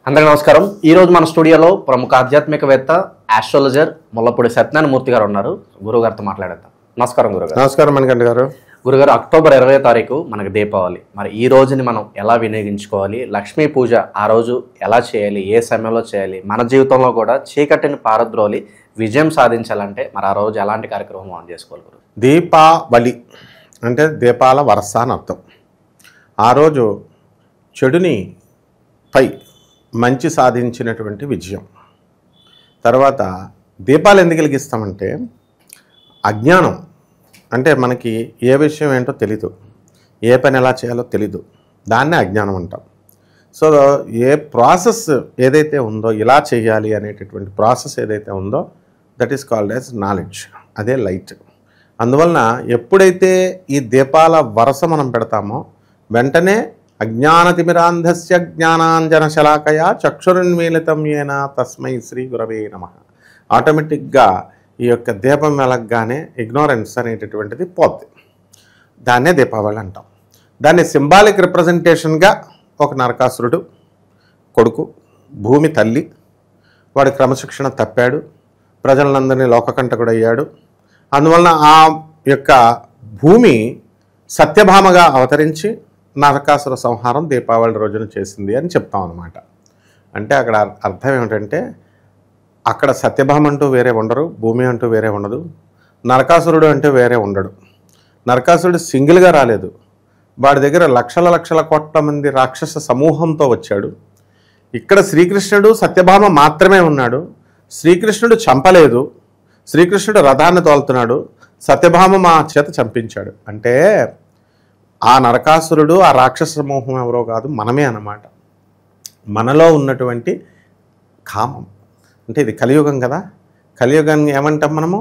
అందరికీ నమస్కారం. ఈ రోజు మన స్టూడియోలో ప్రముఖ ఆధ్యాత్మికవేత్త ఆస్ట్రాలజర్ ముల్లపూడి సత్యనారాయణ మూర్తి గారు ఉన్నారు. గురుగారితో మాట్లాడేద్దాం. నమస్కారం గురుగారు. నమస్కారం మణికంఠ గారు. గురుగారు, అక్టోబర్ 20వ తారీఖు మనకు దీపావళి. మరి ఈ రోజుని మనం ఎలా వినియోగించుకోవాలి? లక్ష్మీ పూజ ఆ రోజు ఎలా చేయాలి? ఏ సమయంలో చేయాలి? మన జీవితంలో కూడా చీకటిని పారద్రోలి విజయం సాధించాలంటే మరి ఆ రోజు ఎలాంటి కార్యక్రమం మనం చేసుకోవాలి గురు? దీపావళి అంటే దీపాల వరస అని అర్థం. ఆ రోజు చెడుని పై మంచి సాధించినటువంటి విజయం. తర్వాత దీపాలు ఎందుకు వెలిగిస్తామంటే అజ్ఞానం అంటే మనకి ఏ విషయం ఏంటో తెలీదు, ఏ పని ఎలా చేయాలో తెలీదు, దాన్నే అజ్ఞానం అంటాం. సో ఏ ప్రాసెస్ ఏదైతే ఉందో ఇలా చేయాలి అనేటటువంటి ప్రాసెస్ ఏదైతే ఉందో that is called as knowledge, అదే లైట్. అందువలన ఎప్పుడైతే ఈ దీపాల వరస మనం పెడతామో వెంటనే అజ్ఞానతిమిరాంధస్య జ్ఞానాంజన శలాకయా చక్షురున్మీలితం ఏన తస్మై శ్రీ గురవే నమః. ఆటోమేటిక్గా ఈ యొక్క దీపం వెలగగానే ఇగ్నోరెన్స్ అనేటటువంటిది పోద్ది. దాన్నే దీపావళి అంటాం. దాన్ని సింబాలిక్ రిప్రజెంటేషన్గా ఒక నరకాసురుడు కొడుకు, భూమి తల్లి, వాడి క్రమశిక్షణ తప్పాడు, ప్రజలందరినీ లోకకంటకుడు అయ్యాడు. అందువలన ఆ యొక్క భూమి సత్యభామగా అవతరించి నరకాసుర సంహారం దీపావళి రోజున చేసింది అని చెప్తాం అన్నమాట. అంటే అక్కడ అర్థం ఏమిటంటే అక్కడ సత్యభామ అంటూ వేరే ఉండరు, భూమి అంటూ వేరే ఉండదు, నరకాసురుడు అంటూ వేరే ఉండడు. నరకాసురుడు సింగిల్గా రాలేదు, వాడి దగ్గర లక్షల కోట్ల మంది రాక్షస సమూహంతో వచ్చాడు. ఇక్కడ శ్రీకృష్ణుడు సత్యభామ మాత్రమే ఉన్నాడు. శ్రీకృష్ణుడు చంపలేదు, శ్రీకృష్ణుడు రథాన్ని తోలుతున్నాడు, సత్యభామ మా చేత చంపించాడు. అంటే ఆ నరకాసురుడు ఆ రాక్షస సమూహం ఎవరో కాదు, మనమే అన్నమాట. మనలో ఉన్నటువంటి కామం. అంటే ఇది కలియుగం కదా, కలియుగాన్ని ఏమంటాం మనము?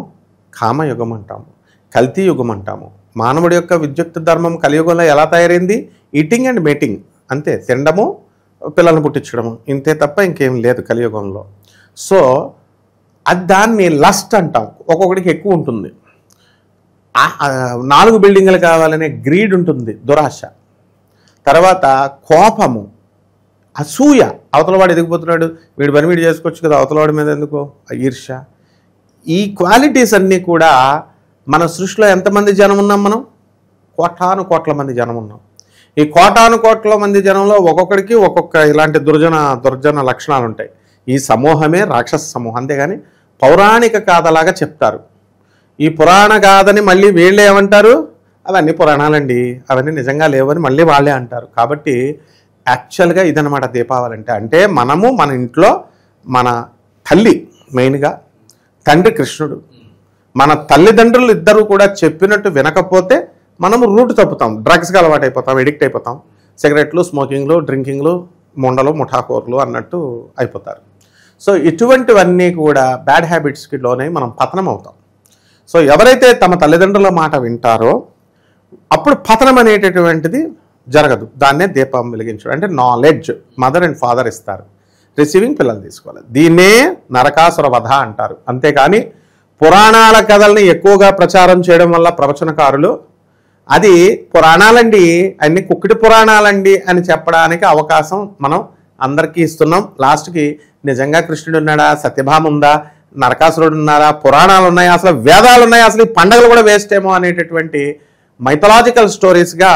కామయుగం అంటాము, కల్తీ యుగం అంటాము. మానవుడి యొక్క విద్యుత్ ధర్మం కలియుగంలో ఎలా తయారైంది? ఈటింగ్ అండ్ మేటింగ్, అంతే. తినడము, పిల్లల్ని పుట్టించడము, ఇంతే తప్ప ఇంకేం లేదు కలియుగంలో. సో అది దాన్ని లస్ట్ అంటాం. ఒక్కొక్కడికి ఎక్కువ ఉంటుంది. 4 బిల్డింగులు కావాలనే గ్రీడ్ ఉంటుంది, దురాశ. తర్వాత కోపము, అసూయ, అవతలవాడు ఎదిగిపోతున్నాడు, వీడి పని వీడు చేసుకోవచ్చు కదా, అవతలవాడి మీద ఎందుకో ఈర్ష్య. ఈ క్వాలిటీస్ అన్నీ కూడా మన సృష్టిలో ఎంతమంది జనం ఉన్నాం మనం? కోటాను మంది జనం ఉన్నాం. ఈ కోటాను మంది జనంలో ఒక్కొక్కడికి ఒక్కొక్క ఇలాంటి దుర్జన లక్షణాలు ఉంటాయి. ఈ సమూహమే రాక్షస సమూహం. అంతేగాని పౌరాణిక గాథలాగా చెప్తారు. ఈ పురాణ గాథని మళ్ళీ వీళ్ళే ఏమంటారు? అవన్నీ పురాణాలండి, అవన్నీ నిజంగా లేవని మళ్ళీ వాళ్ళే అంటారు. కాబట్టి యాక్చువల్గా ఇదనమాట దీపావళి అంటే. అంటే మనము మన ఇంట్లో మన తల్లి, మెయిన్గా తండ్రి కృష్ణుడు, మన తల్లిదండ్రులు ఇద్దరు కూడా చెప్పినట్టు వినకపోతే మనము రూట్ తప్పుతాం, డ్రగ్స్కి అలవాటు అయిపోతాం, ఎడిక్ట్ అయిపోతాం. సిగరెట్లు, స్మోకింగ్లు, డ్రింకింగ్లు, ముండలు, ముఠాకోర్లు అన్నట్టు అయిపోతారు. సో ఇటువంటివన్నీ కూడా బ్యాడ్ హ్యాబిట్స్కి లోనై మనం పతనం అవుతాం. సో ఎవరైతే తమ తల్లిదండ్రుల మాట వింటారో అప్పుడు పతనం అనేటటువంటిది జరగదు. దాన్నే దీపం వెలిగించడం అంటే నాలెడ్జ్ మదర్ అండ్ ఫాదర్ ఇస్తారు, రిసీవింగ్ పిల్లలు తీసుకోవాలి. దీన్నే నరకాసుర వధ అంటారు. అంతేకాని పురాణాల కథల్ని ఎక్కువగా ప్రచారం చేయడం వల్ల ప్రవచనకారులు అది పురాణాలండి, అన్ని కుక్కిటి పురాణాలండి అని చెప్పడానికి అవకాశం మనం అందరికీ ఇస్తున్నాం. లాస్ట్కి నిజంగా కృష్ణుడు ఉన్నాడా, సత్యభామ ఉందా, నరకాసురుడు ఉన్నారా, పురాణాలు ఉన్నాయా, అసలు వేదాలు ఉన్నాయా, అసలు ఈ పండుగలు కూడా వేస్ట్ ఏమో అనేటటువంటి మైథలాజికల్ స్టోరీస్గా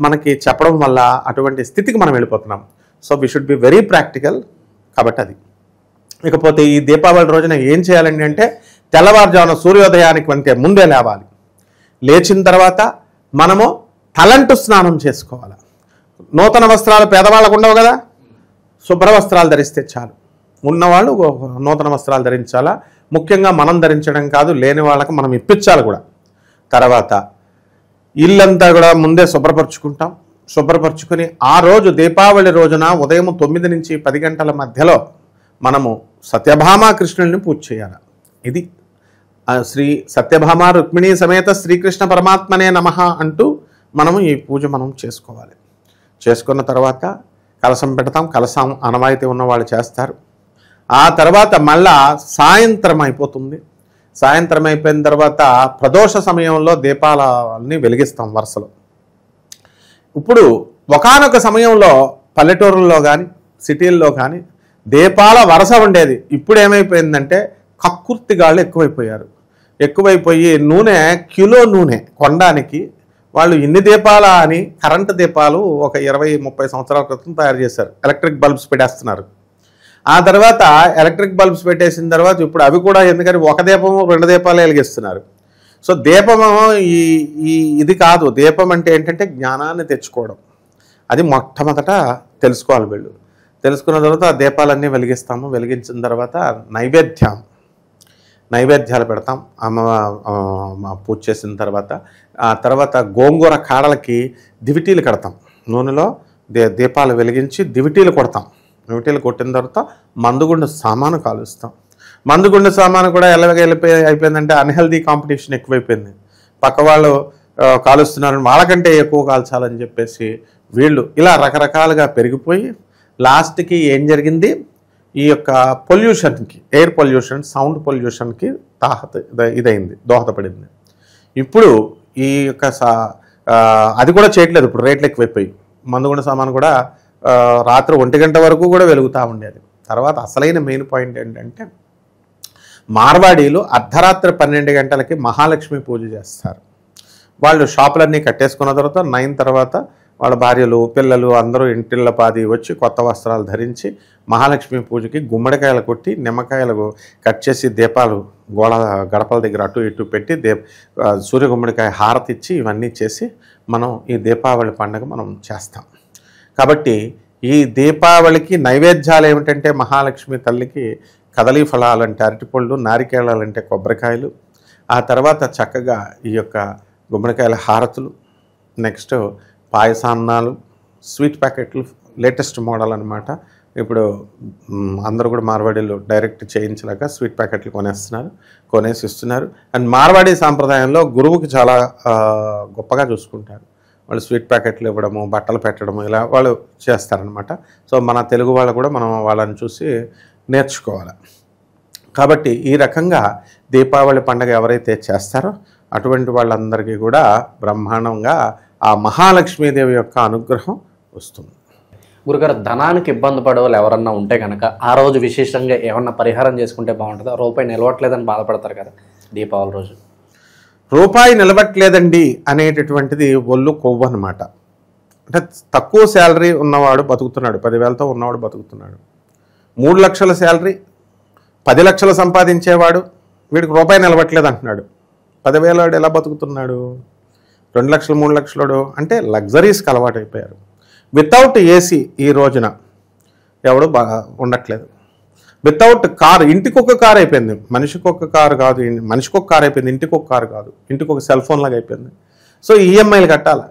మనకి చెప్పడం వల్ల అటువంటి స్థితికి మనం వెళ్ళిపోతున్నాం. So we should be very practical. కాబట్టి అది. ఇకపోతే ఈ దీపావళి రోజున ఏం చేయాలండి అంటే తెల్లవారుజామున సూర్యోదయానికి వంటే ముందే లేవాలి. లేచిన తర్వాత మనము తలంటు స్నానం చేసుకోవాలి. నూతన వస్త్రాలు పేదవాళ్ళకు ఉండవు కదా, శుభ్ర వస్త్రాలు ధరిస్తే చాలు. ఉన్నవాళ్ళు నూతన వస్త్రాలు ధరించాలా. ముఖ్యంగా మనం ధరించడం కాదు, లేని వాళ్ళకి మనం ఇప్పించాలి కూడా. తర్వాత ఇల్లంతా కూడా ముందే శుభ్రపరుచుకుంటాం. శుభ్రపరుచుకొని ఆ రోజు దీపావళి రోజున ఉదయం 9 నుంచి 10 గంటల మధ్యలో మనము సత్యభామ కృష్ణుడిని పూజ చేయాలి. ఇది శ్రీ సత్యభామ రుక్మిణీ సమేత శ్రీకృష్ణ పరమాత్మనే నమః అంటూ మనము ఈ పూజ మనం చేసుకోవాలి. చేసుకున్న తర్వాత కలశం పెడతాం. కలశం ఆనవాయితీ ఉన్న వాళ్ళు చేస్తారు. ఆ తర్వాత మళ్ళా సాయంత్రం అయిపోతుంది. సాయంత్రం అయిపోయిన తర్వాత ప్రదోష సమయంలో దీపాలని వెలిగిస్తాం వరుసలో. ఇప్పుడు ఒకానొక సమయంలో పల్లెటూరుల్లో కానీ సిటీల్లో కానీ దీపాల వరస ఉండేది. ఇప్పుడు ఏమైపోయిందంటే కక్కుర్తిగాళ్ళు ఎక్కువైపోయి నూనె కిలో నూనె కొనడానికి వాళ్ళు ఇన్ని దీపాల అని కరెంటు దీపాలు ఒక 20-30 సంవత్సరాల క్రితం తయారు చేశారు. ఎలక్ట్రిక్ బల్బ్స్ పెట్టేస్తున్నారు. ఆ తర్వాత ఎలక్ట్రిక్ బల్బ్స్ పెట్టేసిన తర్వాత ఇప్పుడు అవి కూడా ఎందుకని ఒక దీపము 2 దీపాలు వెలిగిస్తున్నారు. సో దీపము ఇది కాదు. దీపం అంటే ఏంటంటే జ్ఞానాన్ని తెచ్చుకోవడం. అది మొట్టమొదట తెలుసుకోవాలి వీళ్ళు. తెలుసుకున్న తర్వాత ఆ దీపాలన్నీ వెలిగిస్తాము. వెలిగించిన తర్వాత నైవేద్యాలు పెడతాం పూజ చేసిన తర్వాత. ఆ తర్వాత గోంగూర కాడలకి దివిటీలు కడతాం. నూనెలో దీపాలు వెలిగించి దివిటీలు కొడతాం. దివిటీలు కొట్టిన తర్వాత మందుగుండు సామాను కాలుస్తాం. మందుగుండు సామాను కూడా అయిపోయిందంటే అన్హెల్దీ కాంపిటీషన్ ఎక్కువైపోయింది. పక్క వాళ్ళు కాలుస్తున్నారని వాళ్ళకంటే ఎక్కువ కాల్చాలని చెప్పేసి వీళ్ళు ఇలా రకరకాలుగా పెరిగిపోయి లాస్ట్కి ఏం జరిగింది, ఈ యొక్క పొల్యూషన్కి, ఎయిర్ పొల్యూషన్, సౌండ్ పొల్యూషన్కి దోహదపడింది. ఇప్పుడు ఈ యొక్క అది కూడా చేయట్లేదు. ఇప్పుడు రేట్లు ఎక్కువైపోయి మందుగుండ సామాను కూడా రాత్రి 1 గంట వరకు కూడా వెలుగుతూ ఉండేది. తర్వాత అసలైన మెయిన్ పాయింట్ ఏంటంటే మార్వాడీలు అర్ధరాత్రి 12 గంటలకి మహాలక్ష్మి పూజ చేస్తారు. వాళ్ళు షాపులన్నీ కట్టేసుకున్న తర్వాత 9 తర్వాత వాళ్ళ భార్యలు పిల్లలు అందరూ ఇంటిళ్ళ పాది వచ్చి కొత్త వస్త్రాలు ధరించి మహాలక్ష్మి పూజకి గుమ్మడికాయలు కొట్టి నిమ్మకాయలు కట్ చేసి దీపాలు గడపల దగ్గర అటు ఇటు పెట్టి సూర్య గుమ్మడికాయ హారతి ఇచ్చి ఇవన్నీ చేసి మనం ఈ దీపావళి పండుగ మనం చేస్తాం. కాబట్టి ఈ దీపావళికి నైవేద్యాలు ఏమిటంటే మహాలక్ష్మి తల్లికి కదలీ ఫలాలు అంటే అరటిపళ్ళు, నారికేళాలు అంటే కొబ్బరికాయలు, ఆ తర్వాత చక్కగా ఈ యొక్క గుమ్మడికాయల హారతులు, నెక్స్ట్ పాయసాన్నాలు, స్వీట్ ప్యాకెట్లు, లేటెస్ట్ మోడల్ అనమాట. ఇప్పుడు అందరూ కూడా మార్వాడీలు డైరెక్ట్ చేయించలేక స్వీట్ ప్యాకెట్లు కొనేసి ఇస్తున్నారు. అండ్ మార్వాడీ సాంప్రదాయంలో గురువుకి చాలా గొప్పగా చూసుకుంటారు. వాళ్ళు స్వీట్ ప్యాకెట్లు ఇవ్వడము, బట్టలు పెట్టడము, ఇలా వాళ్ళు చేస్తారనమాట. సో మన తెలుగు వాళ్ళు కూడా మనం వాళ్ళని చూసి నేర్చుకోవాలి. కాబట్టి ఈ రకంగా దీపావళి పండుగ ఎవరైతే చేస్తారో అటువంటి వాళ్ళందరికీ కూడా బ్రహ్మాండంగా ఆ మహాలక్ష్మీదేవి యొక్క అనుగ్రహం వస్తుంది. గురుగారు, ధనానికి ఇబ్బంది పడే వాళ్ళు ఎవరన్నా ఉంటే కనుక ఆ రోజు విశేషంగా ఏమన్నా పరిహారం చేసుకుంటే బాగుంటుందా? రూపాయి నిలవట్లేదని బాధపడతారు కదా దీపావళి రోజు. రూపాయి నిలబట్టలేదండి అనేటటువంటిది ఒళ్ళు కొవ్వు అనమాట. అంటే తక్కువ శాలరీ ఉన్నవాడు బతుకుతున్నాడు, 10,000తో ఉన్నవాడు బతుకుతున్నాడు. 3 లక్షల శాలరీ 10 లక్షలు సంపాదించేవాడు వీడికి రూపాయి నిలబట్టలేదు అంటున్నాడు. 10,000 వాడు ఎలా బతుకుతున్నాడు? 2 లక్షలు 3 లక్షలు అంటే లగ్జరీస్కి అలవాటు అయిపోయారు. వితౌట్ ఏసీ ఈ రోజున ఎవడు ఉండట్లేదు. వితౌట్ కార్, ఇంటికొక కార్ అయిపోయింది. మనిషికొక కారు కాదు, మనిషికొక కార్ అయిపోయింది, ఇంటికొక కారు కాదు, ఇంటికొక సెల్ ఫోన్ లాగా అయిపోయింది. సో ఈఎంఐలు కట్టాలి.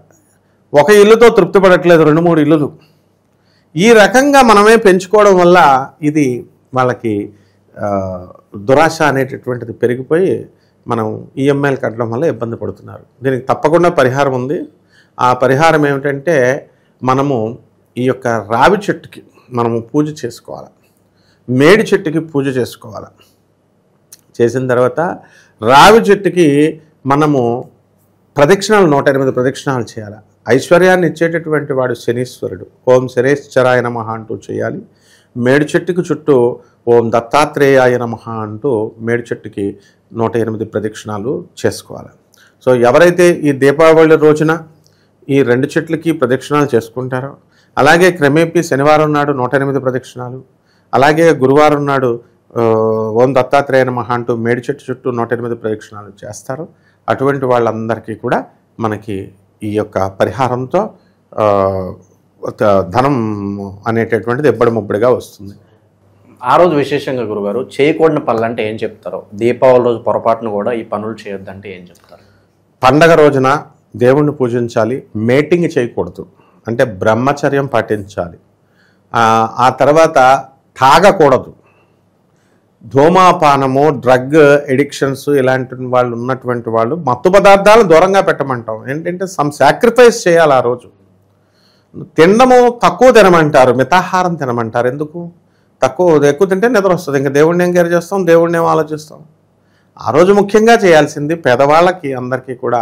ఒక ఇల్లుతో తృప్తి పడట్లేదు, 2-3 ఇల్లులు. ఈ రకంగా మనమే పెంచుకోవడం వల్ల ఇది వాళ్ళకి దురాశ అనేటటువంటిది పెరిగిపోయి మనం ఈఎంఐలు కట్టడం వల్ల ఇబ్బంది పడుతున్నారు. దీనికి తప్పకుండా పరిహారం ఉంది. ఆ పరిహారం ఏమిటంటే మనము ఈ యొక్క రావి చెట్టుకి మనము పూజ చేసుకోవాలి, మేడి చెట్టుకి పూజ చేసుకోవాలి. చేసిన తర్వాత రావి చెట్టుకి మనము ప్రదక్షిణాలు 108 ప్రదక్షిణాలు చేయాలి. ఐశ్వర్యాన్ని ఇచ్చేటటువంటి వాడు శనీశ్వరుడు. ఓం శనేశ్వరాయ నమః అంటూ చేయాలి. మేడి చెట్టుకి చుట్టూ ఓం దత్తాత్రేయాయ నమః అంటూ మేడి చెట్టుకి 108 ప్రదక్షిణాలు చేసుకోవాలి. సో ఎవరైతే ఈ దీపావళి రోజున ఈ 2 చెట్లకి ప్రదక్షిణాలు చేసుకుంటారో, అలాగే క్రమేపీ శనివారం నాడు 108 ప్రదక్షిణాలు, అలాగే గురువారం నాడు ఓం దత్తాత్రేయ నమః అంటూ మేడి చెట్టు చుట్టూ 108 ప్రదక్షిణాలు చేస్తారు. అటువంటి వాళ్ళందరికీ కూడా మనకి ఈ యొక్క పరిహారంతో ధనం అనేటటువంటిది ఎబ్బడి ముబ్బడిగా వస్తుంది. ఆ రోజు విశేషంగా గురుగారు చేయకూడని పనులు అంటే ఏం చెప్తారో? దీపావళి రోజు పొరపాటును కూడా ఈ పనులు చేయొద్దంటే ఏం చెప్తారు? పండగ రోజున దేవుణ్ణి పూజించాలి, మేటింగ్ చేయకూడదు, అంటే బ్రహ్మచర్యం పాటించాలి. ఆ తర్వాత తాగకూడదు. ధూమపానము, డ్రగ్ ఎడిక్షన్స్ ఇలాంటి వాళ్ళు ఉన్నటువంటి వాళ్ళు మత్తు పదార్థాలను దూరంగా పెట్టమంటాం. ఏంటంటే సమ్ సాక్రిఫైస్ చేయాలి. ఆ రోజు తినడము తక్కువ తినమంటారు, మితాహారం తినమంటారు. ఎందుకు? ఎక్కువ తింటే నిద్ర వస్తుంది. ఇంకా దేవుడిని ఏం కేర్ చేస్తాం, దేవుడిని ఏం ఆలోచిస్తాం. ఆ రోజు ముఖ్యంగా చేయాల్సింది పేదవాళ్ళకి అందరికీ కూడా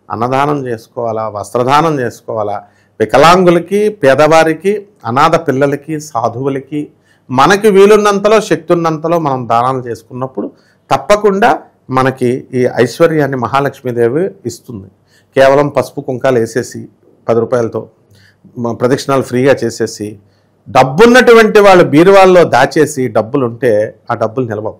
అన్నదానం చేసుకోవాలా, వస్త్రదానం చేసుకోవాలా. వికలాంగులకి, పేదవారికి, అనాథ పిల్లలకి, సాధువులకి, మనకి వీలున్నంతలో శక్తి ఉన్నంతలో మనం దానాలు చేసుకున్నప్పుడు తప్పకుండా మనకి ఈ ఐశ్వర్యాన్ని మహాలక్ష్మీదేవి ఇస్తుంది. కేవలం పసుపు కుంకాలు వేసేసి 10 రూపాయలతో ప్రదక్షిణాలు ఫ్రీగా చేసేసి డబ్బున్నటువంటి వాళ్ళు బీరువాల్లో దాచేసి డబ్బులుంటే ఆ డబ్బులు నిలవవు.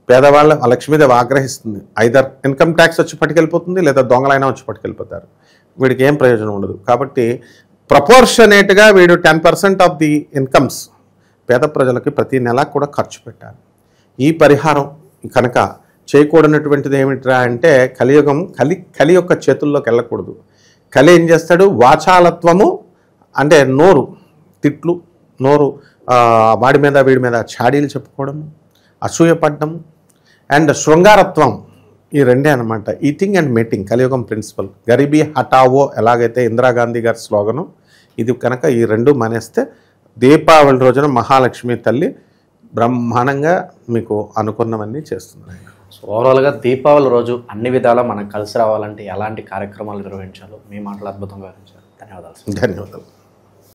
పేదవాళ్ళ లక్ష్మీదేవి ఆగ్రహిస్తుంది. ఐదర్ ఇన్కమ్ ట్యాక్స్ వచ్చి పట్టుకెళ్ళిపోతుంది, లేదా దొంగలైనా వచ్చి పట్టుకెళ్ళిపోతారు. వీడికి ఏం ప్రయోజనం ఉండదు. కాబట్టి ప్రపోర్షనేట్గా వీడు 10% ఆఫ్ ది ఇన్కమ్స్ పేద ప్రజలకి ప్రతి నెల కూడా ఖర్చు పెట్టాలి. ఈ పరిహారం కనుక చేయకూడనటువంటిది ఏమిట్రా అంటే కలియుగం కలి యొక్క చేతుల్లోకి వెళ్ళకూడదు. కలి ఏం చేస్తాడు? వాచాలత్వము అంటే నోరు తిట్లు, నోరు వాడి మీద వీడి మీద చాడీలు చెప్పుకోవడం, అసూయపడడం, అండ్ శృంగారత్వం. ఈ రెండే అనమాట ఈటింగ్ అండ్ మీటింగ్ కలియుగం ప్రిన్సిపల్. గరీబీ హటావో ఎలాగైతే ఇందిరాగాంధీ గారి స్లోగను, ఇది కనుక ఈ రెండు మానేస్తే దీపావళి రోజున మహాలక్ష్మి తల్లి బ్రహ్మాండంగా మీకు అనుకున్నవన్నీ చేస్తుంది. సో ఓవరాల్గా దీపావళి రోజు అన్ని విధాలా మనకు కలిసి రావాలంటే ఎలాంటి కార్యక్రమాలు నిర్వహించాలో మీ మాటలు అద్భుతంగా వివరించారు. ధన్యవాదాలు. ధన్యవాదాలు.